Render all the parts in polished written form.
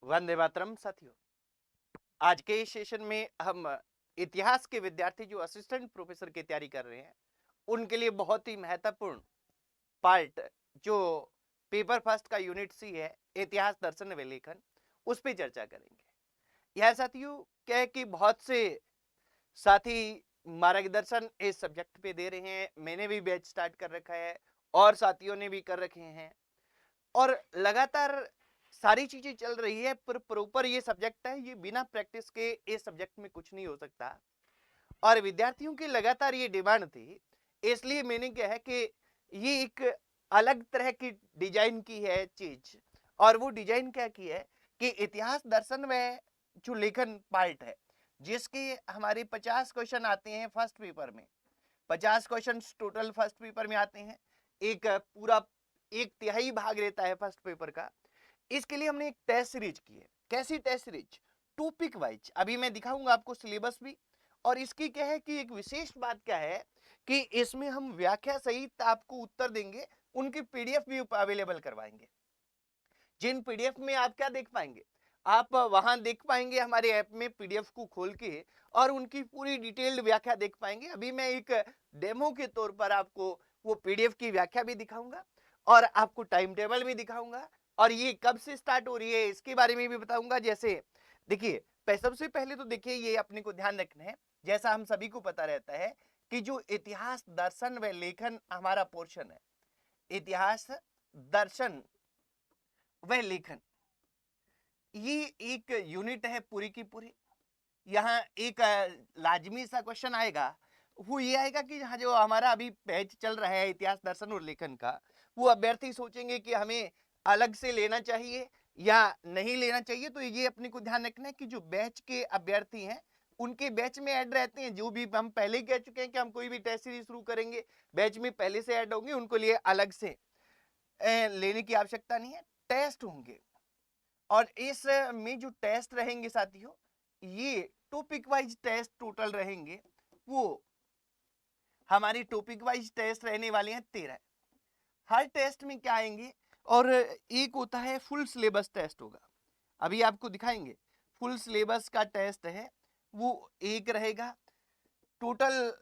वंदे मातरम साथियों। आज के इस सेशन में हम इतिहास के विद्यार्थी जो असिस्टेंट प्रोफेसर की तैयारी कर रहे हैं उनके लिए बहुत ही महत्वपूर्ण पार्ट जो पेपर फर्स्ट का यूनिट सी है, इतिहास दर्शन व लेखन, उस पर चर्चा करेंगे। यह साथियों क्या है कि बहुत से साथी मार्गदर्शन इस सब्जेक्ट पे दे रहे हैं। मैंने भी बैच स्टार्ट कर रखा है और साथियों ने भी कर रखे हैं और लगातार सारी चीजें चल रही है, पर प्रॉपर ये सब्जेक्ट है, ये बिना प्रैक्टिस के इस सब्जेक्ट में कुछ नहीं हो सकता। और विद्यार्थियों की लगातार ये डिमांड थी, इसलिए मैंने क्या है कि ये एक अलग तरह की डिजाइन की है चीज। और वो डिजाइन क्या की है कि इतिहास दर्शन में जो लेखन पार्ट है, जिसके हमारे 50 क्वेश्चन आते हैं फर्स्ट पेपर में। 50 क्वेश्चन टोटल फर्स्ट पेपर में आते हैं। एक पूरा एक तिहाई भाग रहता है फर्स्ट पेपर का। इसके लिए हमने एक टेस्ट सीरीज की है। कैसी टेस्ट सीरीज? Topic wise. अभी मैं दिखाऊंगा आपको सिलेबस भी। और इसकी क्या है कि एक विशेष बात क्या है कि इसमें हम व्याख्या सहित आपको उत्तर देंगे, उनकी पीडीएफ भी अवेलेबल करवाएंगे। जिन पीडीएफ में आप क्या देख पाएंगे, आप वहां देख पाएंगे हमारे ऐप में पीडीएफ को खोल के और उनकी पूरी डिटेल्ड व्याख्या देख पाएंगे। अभी मैं एक डेमो के तौर पर आपको वो पीडीएफ की व्याख्या भी दिखाऊंगा और आपको टाइम टेबल भी दिखाऊंगा और ये कब से स्टार्ट हो रही है इसके बारे में भी बताऊंगा। जैसे देखिए, सबसे पहले तो देखिए, ये अपने को ध्यान रखना है, जैसा हम सभी को पता रहता है कि जो इतिहास दर्शन व लेखन हमारा पोर्शन है, इतिहास दर्शन व लेखन, ये एक यूनिट है पूरी की पूरी। यहाँ एक लाजमी सा क्वेश्चन आएगा, वो ये आएगा कि हाँ, जो हमारा अभी बैच चल रहा है इतिहास दर्शन और लेखन का, वो अभ्यर्थी सोचेंगे कि हमें अलग से लेना चाहिए या नहीं लेना चाहिए। तो ये अपने को ध्यान रखना है कि जो बैच के अभ्यर्थी हैं उनके बैच में ऐड रहते हैं। जो भी हम पहले ही कह चुके हैं कि हम कोई भी टेस्ट सीरीज शुरू करेंगे, बैच में पहले से ऐड होंगे, उनको लिए अलग से लेने की आवश्यकता नहीं है। टेस्ट होंगे और इस में जो टेस्ट रहेंगे साथियों, ये टॉपिक वाइज टेस्ट टोटल रहेंगे। वो हमारी टॉपिक वाइज टेस्ट रहने वाले हैं 13। हर टेस्ट में क्या आएंगे, और एक होता है फुल सिलेबस टेस्ट होगा। अभी आपको दिखाएंगे फुल सिलेबस का टेस्ट है, वो एक रहेगा। टोटल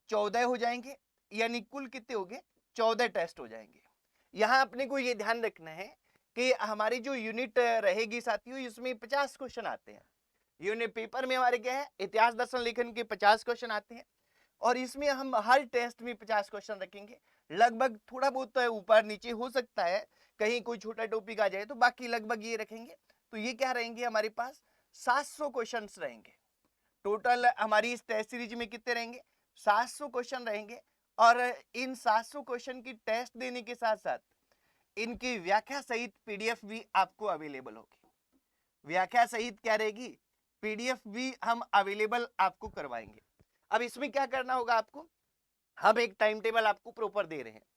14 हो जाएंगे, यानी कुल कितने हो गए? 14 टेस्ट हो जाएंगे। यहां अपने को ये ध्यान रखना है कि हमारी जो यूनिट रहेगी साथियों, इसमें 50 क्वेश्चन आते हैं। यूनिट पेपर में हमारे क्या है, इतिहास दर्शन लेखन के 50 क्वेश्चन आते हैं और इसमें हम हर टेस्ट में 50 क्वेश्चन रखेंगे। लगभग थोड़ा बहुत तो ऊपर नीचे हो सकता है, कहीं कोई छोटा टॉपिक आ जाए, तो बाकी लगभग ये रखेंगे। तो ये क्या रहेंगे, हमारे पास 700 क्वेश्चन रहेंगे। टोटल हमारी इस टेस्ट सीरीज में कितने रहेंगे? 700 क्वेश्चन रहेंगे। और इन 700 क्वेश्चन की टेस्ट देने के साथ साथ इनकी व्याख्या सहित पीडीएफ भी आपको अवेलेबल होगी। व्याख्या सहित क्या रहेगी? पीडीएफ भी हम अवेलेबल आपको करवाएंगे। अब इसमें क्या करना होगा आपको, हम एक टाइम टेबल आपको प्रॉपर दे रहे हैं।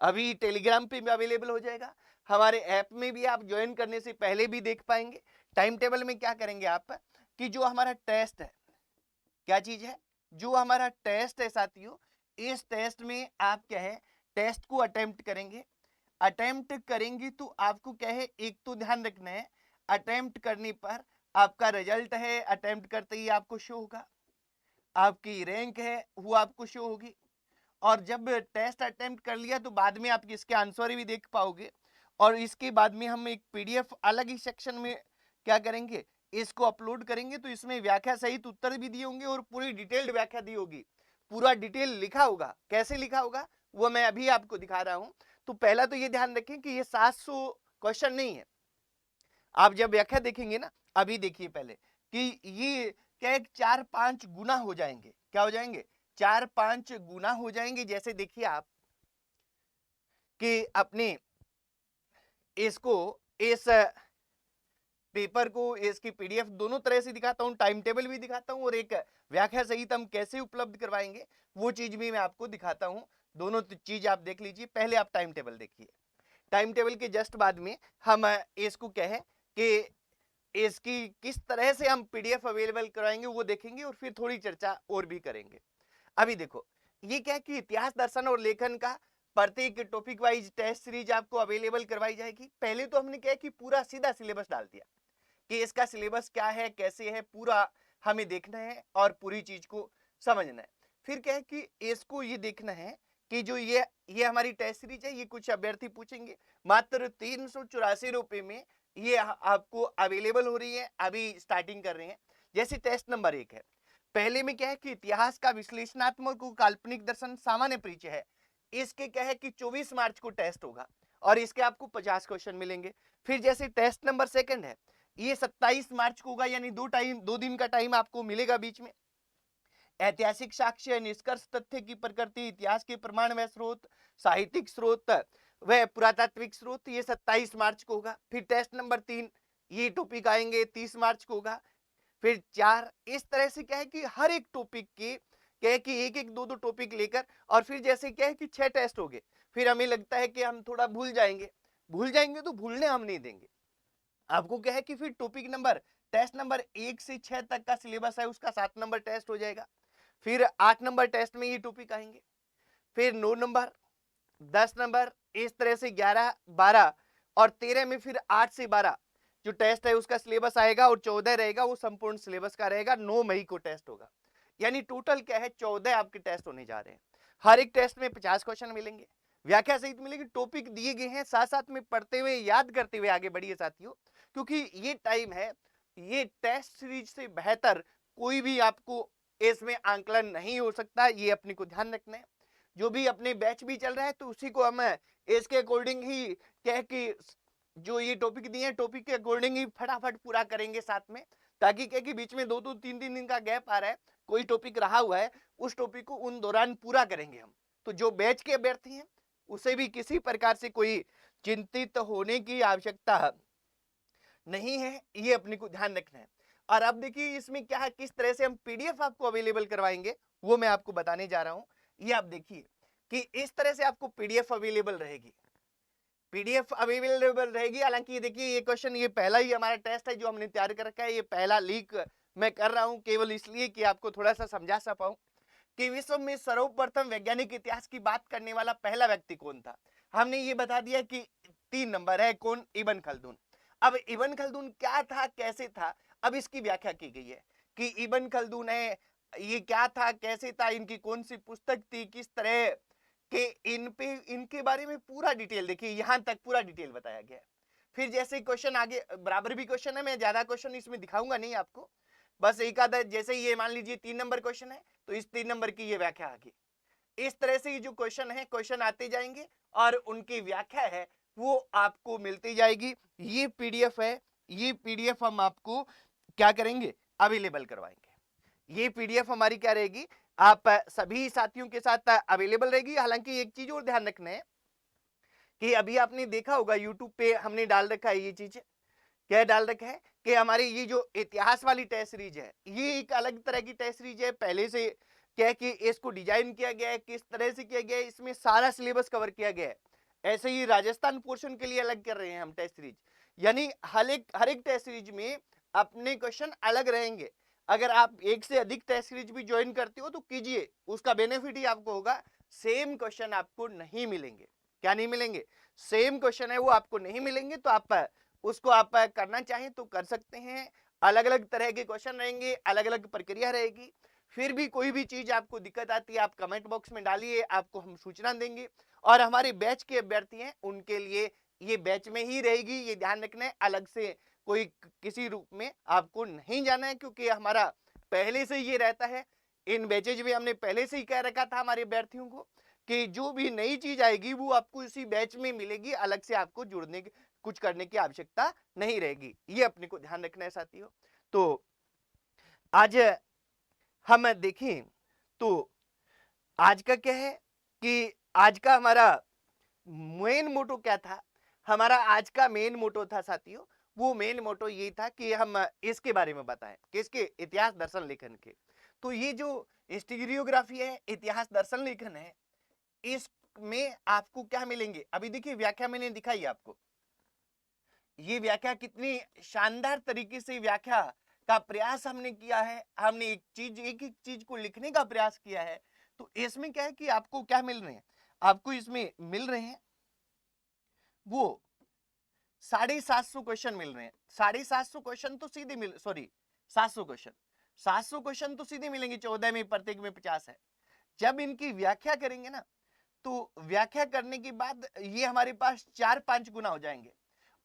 अभी टेलीग्राम पे भी अवेलेबल हो जाएगा, हमारे ऐप में भी आप ज्वाइन करने से पहले भी देख पाएंगे। टाइम टेबल में क्या करेंगे आप कि जो हमारा टेस्ट है, क्या चीज है, जो हमारा टेस्ट है साथियों, इस टेस्ट में आप क्या है, टेस्ट को अटेम्प्ट करेंगे। अटेम्प्ट करेंगे तो आपको क्या है, एक तो ध्यान रखना है, अटेम्प्ट करने पर आपका रिजल्ट है, अटेम्प्ट करते ही आपको शो होगा। आपकी रैंक है वो आपको शो होगी। और जब टेस्ट अटेम्प्ट कर लिया तो बाद में आप इसके आंसर भी देख पाओगे। और इसके बाद में हम एक पीडीएफ अलग ही सेक्शन में क्या करेंगे, इसको अपलोड करेंगे। तो इसमें व्याख्या सहित उत्तर भी दिए होंगे और पूरी डिटेल्ड व्याख्या दी होगी, पूरा डिटेल लिखा होगा। कैसे लिखा होगा वो मैं अभी आपको दिखा रहा हूं। तो पहला तो ये ध्यान रखें कि ये 700 क्वेश्चन नहीं है। आप जब व्याख्या देखेंगे ना, अभी देखिए पहले कि ये क्या 4-5 गुना हो जाएंगे। क्या हो जाएंगे? 4-5 गुना हो जाएंगे। जैसे देखिए आप कि अपने इसको, इस पेपर को, इसकी पीडीएफ दोनों तरह से दिखाता हूं, टाइम टेबल भी दिखाता हूं और एक व्याख्या सहित हम कैसे उपलब्ध करवाएंगे वो चीज भी मैं आपको दिखाता हूं। दोनों चीज आप देख लीजिए। पहले आप टाइम टेबल देखिए। टाइम टेबल के जस्ट बाद में हम इसको कहें कि इसकी किस तरह से हम पीडीएफ अवेलेबल कराएंगे वो देखेंगे और फिर थोड़ी चर्चा और भी करेंगे। अभी देखो, ये क्या है कि इतिहास दर्शन और लेखन का प्रत्येक टॉपिक वाइज टेस्ट सीरीज आपको अवेलेबल करवाई जाएगी। पहले तो हमने क्या है कि पूरा सीधा सिलेबस डाल दिया कि इसका सिलेबस क्या है, कैसे है, पूरा हमें देखना है और पूरी चीज को समझना है। फिर क्या है कि इसको ये देखना है कि जो ये हमारी टेस्ट सीरीज है, ये कुछ अभ्यर्थी पूछेंगे, मात्र 384 रुपए में ये आपको अवेलेबल हो रही है, अभी स्टार्टिंग कर रहे हैं। जैसे टेस्ट नंबर 1 है, पहले में क्या है कि इतिहास का विश्लेषणात्मक और काल्पनिक दर्शन सामान्य परिचय है। इसके क्या है कि 24 मार्च को टेस्ट होगा और इसके आपको 50 क्वेश्चन मिलेंगे। फिर जैसे टेस्ट नंबर 2 है, ये 27 मार्च को होगा, यानी 2 दिन का टाइम आपको मिलेगा बीच में। ऐतिहासिक साक्ष्य, निष्कर्ष, तथ्य की प्रकृति, इतिहास के प्रमाण व स्रोत, साहित्यिक स्रोत व पुरातात्विक स्रोत, ये 27 मार्च को होगा। फिर टेस्ट नंबर 3, ये टॉपिक आएंगे 30 मार्च को होगा। फिर 4, इस तरह से क्या है कि हर एक टॉपिक के क्या है कि एक एक दो दो टॉपिक लेकर, और फिर जैसे क्या है कि 6 टेस्ट हो गए, फिर हमें लगता है कि हम थोड़ा भूल जाएंगे तो भूलने हम नहीं देंगे आपको। क्या है कि फिर टॉपिक नंबर, टेस्ट नंबर 1 से 6 तक का सिलेबस है, उसका 7 नंबर टेस्ट हो जाएगा। फिर 8 नंबर टेस्ट में ये टॉपिक आएंगे, फिर 9 नंबर, 10 नंबर, इस तरह से 11, 12 और 13 में फिर 8 से 12 जो टेस्ट है उसका सिलेबस आएगा, और 14 रहेगा वो संपूर्ण सिलेबस का रहेगा। 9 मई को टेस्ट होगा, यानी टोटल क्या है 14 आपके टेस्ट होने जा रहे हैं। हर एक टेस्ट में 50 क्वेश्चन मिलेंगे, व्याख्या सहित मिलेगी, टॉपिक दिए गए हैं, साथ साथ में पढ़ते हुए याद करते हुए आगे बढ़िए साथियों, क्योंकि ये टाइम है, ये टेस्ट सीरीज से बेहतर कोई भी आपको इसमें आंकलन नहीं हो सकता, ये अपने को ध्यान रखना है। जो भी अपने बैच भी चल रहा है तो उसी को हम इसके अकॉर्डिंग ही कह कि जो ये टॉपिक दिए हैं टॉपिक के अकॉर्डिंग ही फटाफट पूरा करेंगे साथ में, ताकि क्या कि बीच में 2-2 3-3 दिन का गैप आ रहा है, कोई टॉपिक रहा हुआ है, उस टॉपिक को उन दौरान पूरा करेंगे हम। तो जो बैच के अभ्यर्थी हैं उसे भी किसी प्रकार से कोई चिंतित होने की आवश्यकता नहीं है, ये अपने को ध्यान रखना है। और अब देखिए इसमें क्या है, किस तरह से हम पीडीएफ आपको अवेलेबल करवाएंगे वो मैं आपको बताने जा रहा हूं। ये आप देखिए कि इस तरह से आपको पीडीएफ अवेलेबल रहेगी, पीडीएफ अवेलेबल रहेगी। हालांकि देखिए ये क्वेश्चन, ये पहला ही हमारा टेस्ट है जो हमने तैयार कर रखा है, ये पहला लीक मैं कर रहा हूं केवल इसलिए कि आपको थोड़ा सा समझा सा पाऊं कि विश्व में सर्वप्रथम वैज्ञानिक इतिहास की बात करने वाला पहला व्यक्ति कौन था। हमने ये बता दिया कि 3 नंबर है, कौन, इब्न खल्दून। अब इब्न खल्दून क्या था, कैसे था, अब इसकी व्याख्या की गई है कि इब्न खल्दून है, ये क्या था, कैसे था, इनकी कौन सी पुस्तक थी, किस तरह के, इन पे इनके बारे में पूरा डिटेल देखिए, यहां तक पूरा डिटेल बताया गया है। फिर जैसे क्वेश्चन आगे बराबर भी क्वेश्चन है, मैं ज्यादा क्वेश्चन इसमें दिखाऊंगा नहीं आपको, बस एक आधा, जैसे ये मान लीजिए 3 नंबर क्वेश्चन है तो इस 3 नंबर की ये व्याख्या आ गई। इस तरह से ये जो क्वेश्चन है, क्वेश्चन आते जाएंगे और उनकी व्याख्या है वो आपको मिलती जाएगी। ये पीडीएफ है, ये पीडीएफ हम आपको क्या करेंगे, अवेलेबल करवाएंगे। ये पीडीएफ हमारी क्या रहेगी, आप सभी साथियों के साथ अवेलेबल रहेगी। हालांकि एक चीज और ध्यान रखना है कि अभी आपने देखा होगा यूट्यूब पे हमने डाल रखा है, ये चीज क्या डाल रखा है कि हमारी ये जो इतिहास वाली टेस्ट सीरीज है, ये एक अलग तरह की टेस्ट सीरीज है, पहले से क्या है कि इसको डिजाइन किया गया है, किस तरह से किया गया है, इसमें सारा सिलेबस कवर किया गया है। ऐसे ही राजस्थान पोर्शन के लिए अलग कर रहे हैं हम टेस्ट सीरीज, यानी हर एक टेस्ट सीरीज में अपने क्वेश्चन अलग रहेंगे। अगर आप एक से अधिक टेस्ट सीरीज भी ज्वाइन करते हो तो कीजिए, उसका बेनिफिट ही आपको होगा, सेम क्वेश्चन आपको नहीं मिलेंगे। क्या नहीं मिलेंगे, सेम क्वेश्चन है वो आपको नहीं मिलेंगे, तो आप उसको आप करना चाहें तो कर सकते हैं। अलग अलग तरह के क्वेश्चन रहेंगे, अलग अलग प्रक्रिया रहेगी। फिर भी कोई भी चीज आपको दिक्कत आती है आप कमेंट बॉक्स में डालिए, आपको हम सूचना देंगे। और हमारे बैच के अभ्यर्थी हैं उनके लिए ये बैच में ही रहेगी, ये ध्यान रखना है, अलग से कोई किसी रूप में आपको नहीं जाना है, क्योंकि हमारा पहले से ये रहता है। इन बैचेज में हमने पहले से ही कह रखा था हमारे अभ्यर्थियों को कि जो भी नई चीज आएगी वो आपको इसी बैच में मिलेगी, अलग से आपको जुड़ने की कुछ करने की आवश्यकता नहीं रहेगी। ये अपने को ध्यान रखना है साथियों। तो आज हम देखें तो आज का क्या है कि आज का हमारा मेन मोटो क्या था, हमारा आज का मेन मोटो था साथियों, वो मेन मोटो ये था कि हम इसके बारे में बताएं, किसके, इतिहास दर्शन लेखन के। तो ये जो हिस्टोरियोग्राफी है, इतिहास दर्शन लेखन है, इसमें आपको क्या मिलेंगे, अभी देखिए व्याख्या मैंने दिखाई आपको, ये व्याख्या कितनी शानदार तरीके से व्याख्या का प्रयास हमने किया है, हमने एक एक चीज को लिखने का प्रयास किया है। तो इसमें क्या है कि आपको क्या मिल रहे हैं, आपको इसमें मिल रहे हैं वो 750 क्वेश्चन मिल रहे हैं। 750 क्वेश्चन तो सीधे मिल, सॉरी 700 क्वेश्चन, 700 क्वेश्चन तो सीधे मिलेंगे, 14 में प्रत्येक में 50 है। जब इनकी व्याख्या करेंगे ना, तो व्याख्या करने के बाद ये हमारे पास 4-5 गुना हो जाएंगे,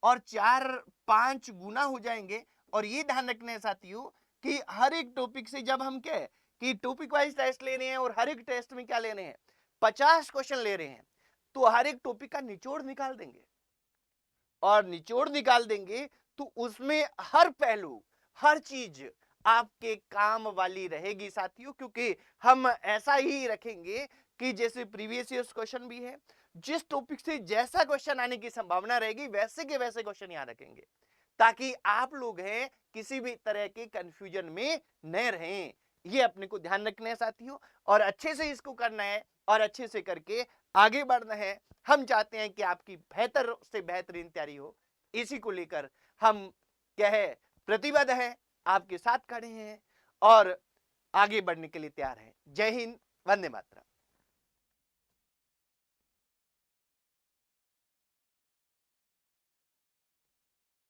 और 4-5 गुना हो जाएंगे। और ये ध्यान रखना है साथियों कि हर एक टॉपिक से, जब हम क्या कि टॉपिक वाइज टेस्ट ले रहे हैं और हर एक टेस्ट में क्या ले रहे हैं, 50 क्वेश्चन ले रहे हैं, तो हर एक टॉपिक का निचोड़ निकाल देंगे, और निचोड़ निकाल देंगे तो उसमें हर पहलू, हर चीज आपके काम वाली रहेगी साथियों। क्योंकि हम ऐसा ही रखेंगे कि जैसे प्रीवियस ईयर्स क्वेश्चन भी है, जिस टॉपिक से जैसा क्वेश्चन आने की संभावना रहेगी वैसे के वैसे क्वेश्चन यहां रखेंगे, ताकि आप लोग हैं किसी भी तरह के कंफ्यूजन में न रहें। ये अपने को ध्यान रखना है साथियों, और अच्छे से इसको करना है, और अच्छे से करके आगे बढ़ना है। हम चाहते हैं कि आपकी बेहतर से बेहतरीन तैयारी हो, इसी को लेकर हम क्या है, प्रतिबद्ध है, आपके साथ खड़े हैं और आगे बढ़ने के लिए तैयार हैं। जय हिंद, वंदे मातरम।